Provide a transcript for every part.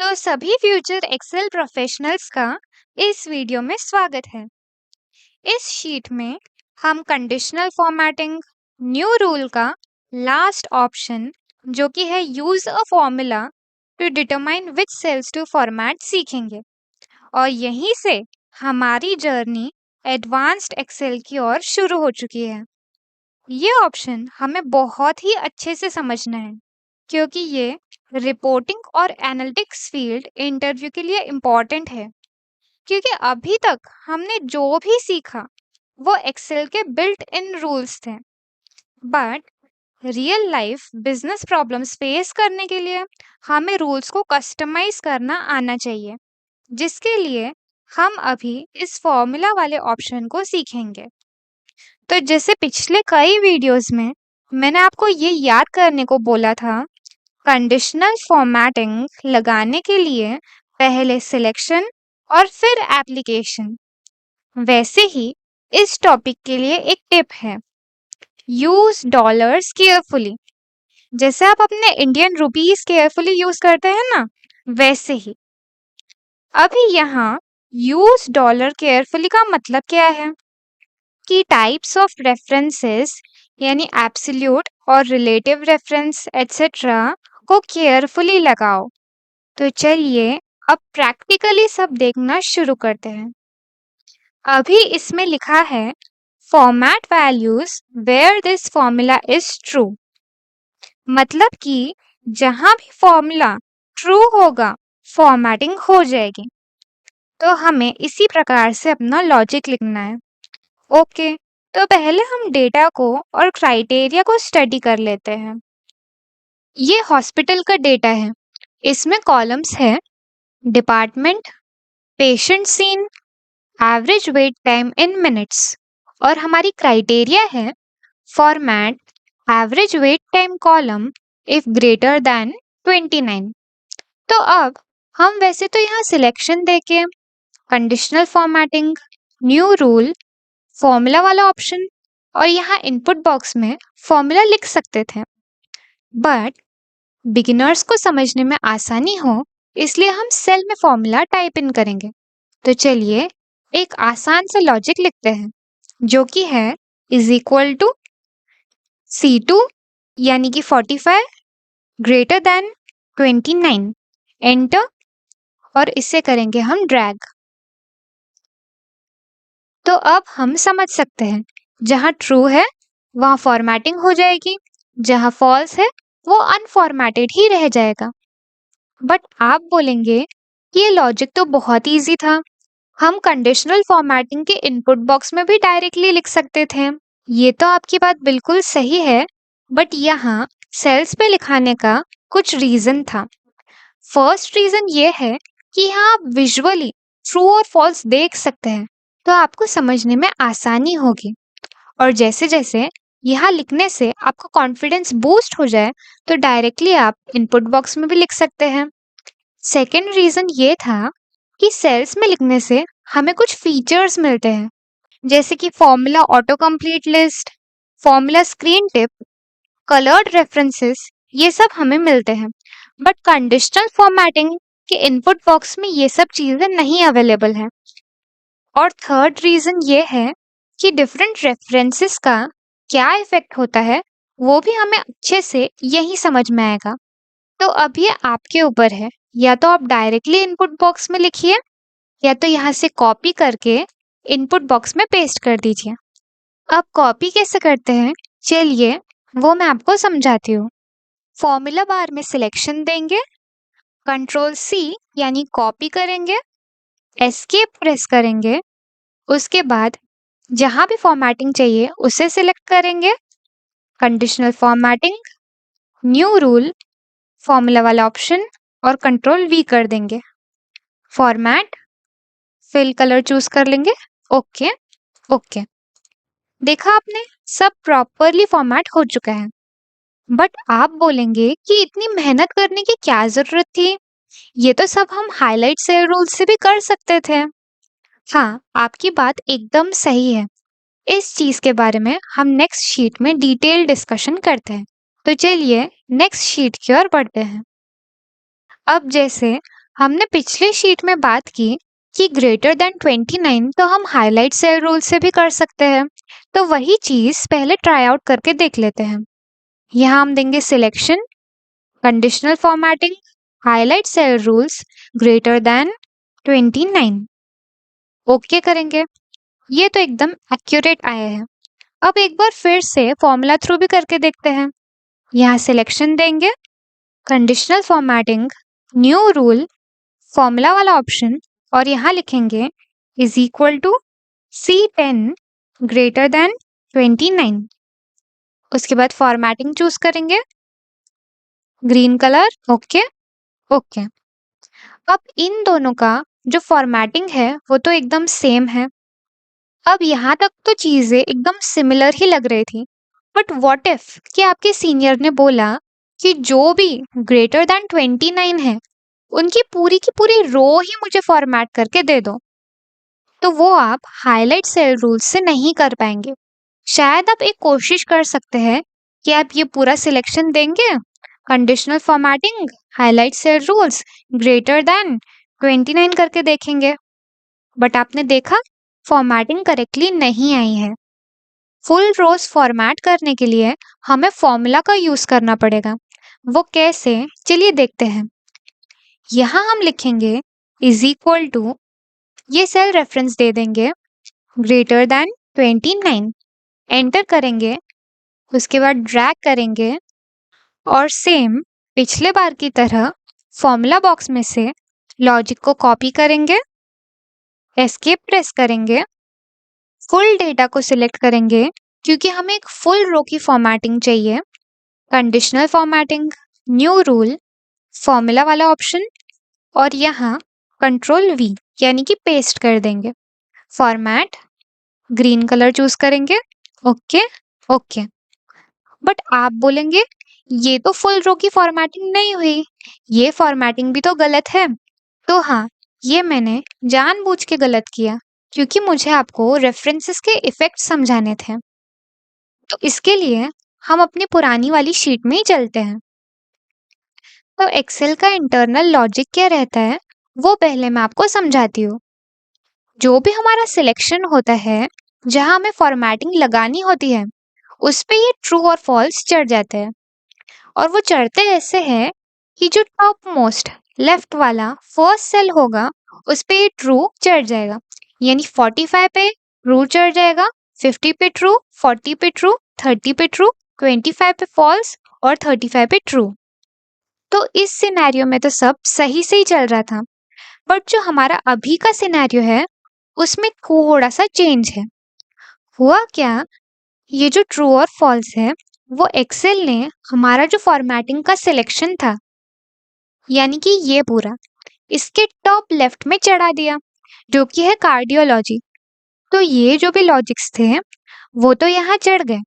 तो सभी future Excel professionals का इस वीडियो में स्वागत है। इस शीट में हम कंडीशनल फॉर्मेटिंग, न्यू रूल का लास्ट ऑप्शन जो कि है use a formula to determine which cells to format सीखेंगे और यहीं से हमारी जर्नी एडवांस्ड एक्सेल की ओर शुरू हो चुकी है। ये ऑप्शन हमें बहुत ही अच्छे से समझना है क्योंकि ये रिपोर्टिंग और एनालिटिक्स फील्ड इंटरव्यू के लिए इम्पॉर्टेंट है। क्योंकि अभी तक हमने जो भी सीखा वो एक्सेल के बिल्ट इन रूल्स थे, but real life business problems face करने के लिए हमें रूल्स को कस्टमाइज करना आना चाहिए, जिसके लिए हम अभी इस फॉर्मूला वाले ऑप्शन को सीखेंगे। तो जैसे पिछले कई वीडियोस में मैंने आपको ये याद करने को बोला था, कंडीशनल फॉर्मेटिंग लगाने के लिए पहले सिलेक्शन और फिर एप्लीकेशन। वैसे ही इस टॉपिक के लिए एक टिप है, यूज डॉलर्स केयरफुली। जैसे आप अपने इंडियन रुपीस केयरफुली यूज करते हैं ना, वैसे ही अभी यहाँ यूज डॉलर केयरफुली का मतलब क्या है कि टाइप्स ऑफ रेफरेंसेस यानी एब्सोल्यूट और रिलेटिव रेफरेंस एटसेट्रा को केयरफुली लगाओ। तो चलिए अब प्रैक्टिकली सब देखना शुरू करते हैं। अभी इसमें लिखा है format values where this formula is true, मतलब कि जहां भी फॉर्मूला ट्रू होगा फॉर्मेटिंग हो जाएगी। तो हमें इसी प्रकार से अपना लॉजिक लिखना है। ओके, तो पहले हम डेटा को और क्राइटेरिया को स्टडी कर लेते हैं। ये हॉस्पिटल का डेटा है। इसमें कॉलम्स है department, patient seen, average wait time in minutes, और हमारी क्राइटेरिया है format average wait time column if greater than 29। तो अब हम वैसे तो यहाँ सिलेक्शन देके conditional formatting, new rule, formula वाला ऑप्शन और यहाँ इनपुट बॉक्स में फॉर्मूला लिख सकते थे, बट बिगिनर्स को समझने में आसानी हो इसलिए हम सेल में फॉर्मूला टाइप इन करेंगे। तो चलिए एक आसान सा लॉजिक लिखते हैं जो कि है इज इक्वल टू C2 यानी कि 45 ग्रेटर देन 29, एंटर, और इसे करेंगे हम ड्रैग। तो अब हम समझ सकते हैं जहां ट्रू है वहां फॉर्मेटिंग हो जाएगी, जहां फॉल्स है वो अनफॉर्मेटेड ही रह जाएगा। बट आप बोलेंगे कि ये लॉजिक तो बहुत इजी था, हम कंडीशनल फॉर्मेटिंग के इनपुट बॉक्स में भी डायरेक्टली लिख सकते थे। ये तो आपकी बात बिल्कुल सही है, बट यहाँ सेल्स पे लिखाने का कुछ रीजन था। फर्स्ट रीजन ये है कि यहाँ आप विजुअली ट्रू और फॉल्स देख सकते हैं, तो आपको समझने में आसानी होगी। और जैसे जैसे यहाँ लिखने से आपका कॉन्फिडेंस बूस्ट हो जाए तो डायरेक्टली आप इनपुट बॉक्स में भी लिख सकते हैं। सेकेंड रीजन ये था कि सेल्स में लिखने से हमें कुछ फीचर्स मिलते हैं, जैसे कि formula auto complete list, formula screen tip, coloured references, ये सब हमें मिलते हैं। बट कंडीशनल फॉर्मेटिंग के इनपुट बॉक्स में ये सब चीजें नहीं अवेलेबल हैं। और थर्ड रीजन ये है कि डिफरेंट रेफरेंसेस का क्या इफेक्ट होता है वो भी हमें अच्छे से यही समझ में आएगा। तो अब ये आपके ऊपर है, या तो आप डायरेक्टली इनपुट बॉक्स में लिखिए या तो यहाँ से कॉपी करके इनपुट बॉक्स में पेस्ट कर दीजिए। अब कॉपी कैसे करते हैं चलिए वो मैं आपको समझाती हूँ। फॉर्मूला बार में सिलेक्शन देंगे, कंट्रोल C यानी कॉपी करेंगे, एस्केप प्रेस करेंगे, उसके बाद जहां भी फॉर्मेटिंग चाहिए उसे सिलेक्ट करेंगे, conditional formatting, new rule, formula वाला ऑप्शन और कंट्रोल V कर देंगे। फॉर्मेट, फिल कलर चूज कर लेंगे, ओके ओके। देखा आपने, सब प्रॉपरली फॉर्मेट हो चुका है। बट आप बोलेंगे कि इतनी मेहनत करने की क्या जरूरत थी, ये तो सब हम हाईलाइट सेल रूल से भी कर सकते थे। हाँ, आपकी बात एकदम सही है। इस चीज के बारे में हम नेक्स्ट शीट में डिटेल डिस्कशन करते हैं। तो चलिए नेक्स्ट शीट की ओर बढ़ते हैं। अब जैसे हमने पिछले शीट में बात की कि ग्रेटर देन 29 तो हम हाईलाइट सेल रूल से भी कर सकते हैं। तो वही चीज पहले ट्राई आउट करके देख लेते हैं। यहाँ हम देंगे selection, conditional formatting, highlight cell rules greater than 29। Okay करेंगे। ये तो एकदम एक्यूरेट आया है। अब एक बार फिर से फॉर्मूला थ्रू भी करके देखते हैं। यहाँ सिलेक्शन देंगे, conditional formatting, new rule, formula वाला ऑप्शन और यहाँ लिखेंगे is equal to C10 greater than 29। उसके बाद फॉर्मेटिंग चूज करेंगे, ग्रीन कलर, ओके ओके। अब इन दोनों का जो फॉर्मेटिंग है वो तो एकदम सेम है। अब यहाँ तक तो चीजें एकदम सिमिलर ही लग रही थी, बट व्हाट इफ कि आपके सीनियर ने बोला कि जो भी ग्रेटर देन 29 है उनकी पूरी की पूरी रो ही मुझे फॉर्मेट करके दे दो, तो वो आप हाईलाइट सेल रूल्स से नहीं कर पाएंगे। शायद आप एक कोशिश कर सकते हैं कि आप ये पूरा सिलेक्शन देंगे, conditional formatting, highlight cell rules greater than 29 करके देखेंगे, बट आपने देखा फॉर्मेटिंग करेक्टली नहीं आई है। फुल रोज फॉर्मेट करने के लिए हमें फॉर्मूला का यूज करना पड़ेगा। वो कैसे, चलिए देखते हैं। यहाँ हम लिखेंगे इज इक्वल टू, ये सेल रेफरेंस दे देंगे, ग्रेटर देन 29, एंटर करेंगे, उसके बाद ड्रैग करेंगे और सेम पिछले बार की तरह फॉर्मूला बॉक्स में से लॉजिक को कॉपी करेंगे, एस्केप प्रेस करेंगे, फुल डेटा को सिलेक्ट करेंगे क्योंकि हमें एक फुल रो की फॉर्मेटिंग चाहिए, conditional formatting, new rule, formula वाला ऑप्शन और यहाँ कंट्रोल V यानी कि पेस्ट कर देंगे, फॉर्मेट, ग्रीन कलर चूज करेंगे, ओके ओके। बट आप बोलेंगे ये तो फुल रो की फॉर्मेटिंग नहीं हुई, ये फॉर्मेटिंग भी तो गलत है। तो हाँ, ये मैंने जानबूझ के गलत किया क्योंकि मुझे आपको रेफरेंसेस के इफेक्ट समझाने थे। तो इसके लिए हम अपनी पुरानी वाली शीट में ही चलते हैं। तो एक्सेल का इंटरनल लॉजिक क्या रहता है वो पहले मैं आपको समझाती हूँ। जो भी हमारा सिलेक्शन होता है, जहाँ हमें फॉर्मेटिंग लगानी होती है, उस पे ये ट्रू और फॉल्स चढ़ जाते हैं। और वो चढ़ते ऐसे हैं कि जो टॉप मोस्ट लेफ्ट वाला फर्स्ट सेल होगा उस पे ये ट्रू चढ़ जाएगा, यानी 45 पे ट्रू चढ़ जाएगा, 50 पे ट्रू, 40 पे ट्रू, 30 पे ट्रू, 25 पे फॉल्स और 35 पे ट्रू। तो इस सिनेरियो में तो सब सही से ही चल रहा था, बट जो हमारा अभी का सिनेरियो है उसमें थोड़ा सा चेंज है। हुआ क्या, ये जो ट्रू और फॉल्स है वो एक्सेल ने हमारा जो फॉर्मेटिंग का सिलेक्शन था, यानी कि ये पूरा, इसके टॉप लेफ्ट में चढ़ा दिया, जो कि है कार्डियोलॉजी। तो ये जो भी लॉजिक्स थे वो तो यहाँ चढ़ गए,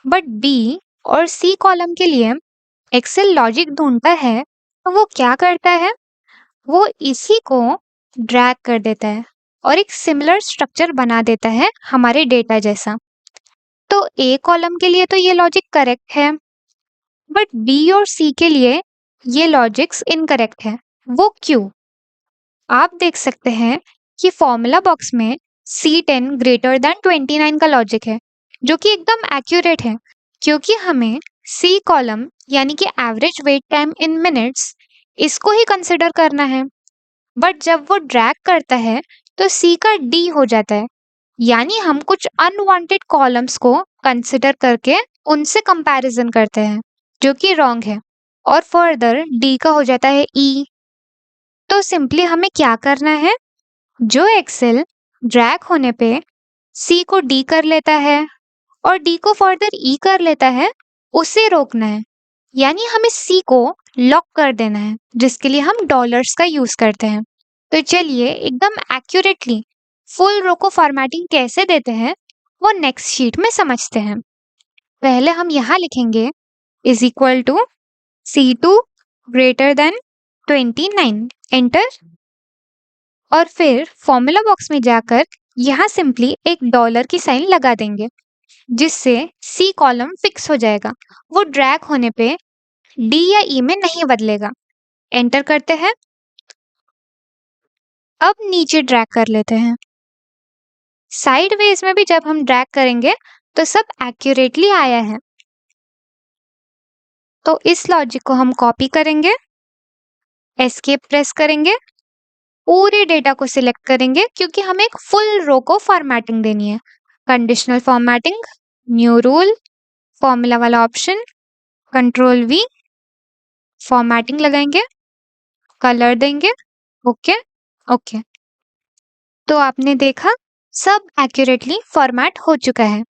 बट बी और सी कॉलम के लिए एक्सेल लॉजिक ढूंढता है, तो वो क्या करता है, वो इसी को ड्रैग कर देता है और एक सिमिलर स्ट्रक्चर बना देता है हमारे डेटा जैसा। तो ए कॉलम के लिए तो ये लॉजिक करेक्ट है, बट बी और सी के लिए ये लॉजिक्स इनकरेक्ट है। वो क्यों? आप देख सकते हैं कि फॉर्मूला बॉक्स में C10 ग्रेटर देन 29 का लॉजिक है, जो कि एकदम एक्यूरेट है, क्योंकि हमें सी कॉलम यानी कि average wait time in minutes, इसको ही कंसिडर करना है। बट जब वो ड्रैग करता है तो सी का डी हो जाता है, यानी हम कुछ अनवांटेड कॉलम्स को कंसिडर करके उनसे कंपैरिजन करते हैं, जो कि रॉन्ग है, और फर्दर डी का हो जाता है ई। तो सिंपली हमें क्या करना है, जो एक्सेल ड्रैग होने पे सी को डी कर लेता है और डी को फर्दर ई कर लेता है, उसे रोकना है, यानी हमें सी को लॉक कर देना है, जिसके लिए हम डॉलर्स का यूज करते हैं। तो चलिए एकदम एक्यूरेटली फुल रो को फॉर्मेटिंग कैसे देते हैं वो नेक्स्ट शीट में समझते हैं। पहले हम यहाँ लिखेंगे is equal to C2 greater than 29, enter, और फिर फॉर्मूला बॉक्स में जाकर यहाँ सिंपली एक डॉलर की साइन लगा देंगे, जिससे सी कॉलम फिक्स हो जाएगा, वो ड्रैग होने पे डी या ई में नहीं बदलेगा। एंटर करते हैं अब नीचे ड्रैग कर लेते हैं। साइडवेज में भी जब हम ड्रैग करेंगे तो सब एक्यूरेटली आया है। तो इस लॉजिक को हम कॉपी करेंगे, एस्केप प्रेस करेंगे, पूरे डेटा को सिलेक्ट करेंगे क्योंकि हमें एक फुल रो को फॉर्मेटिंग देनी है। Conditional formatting, new rule, formula वाला ऑप्शन, कंट्रोल वी, फॉर्मेटिंग लगाएंगे, कलर देंगे, ओके ओके। तो आपने देखा सब एक्यूरेटली फॉर्मेट हो चुका है।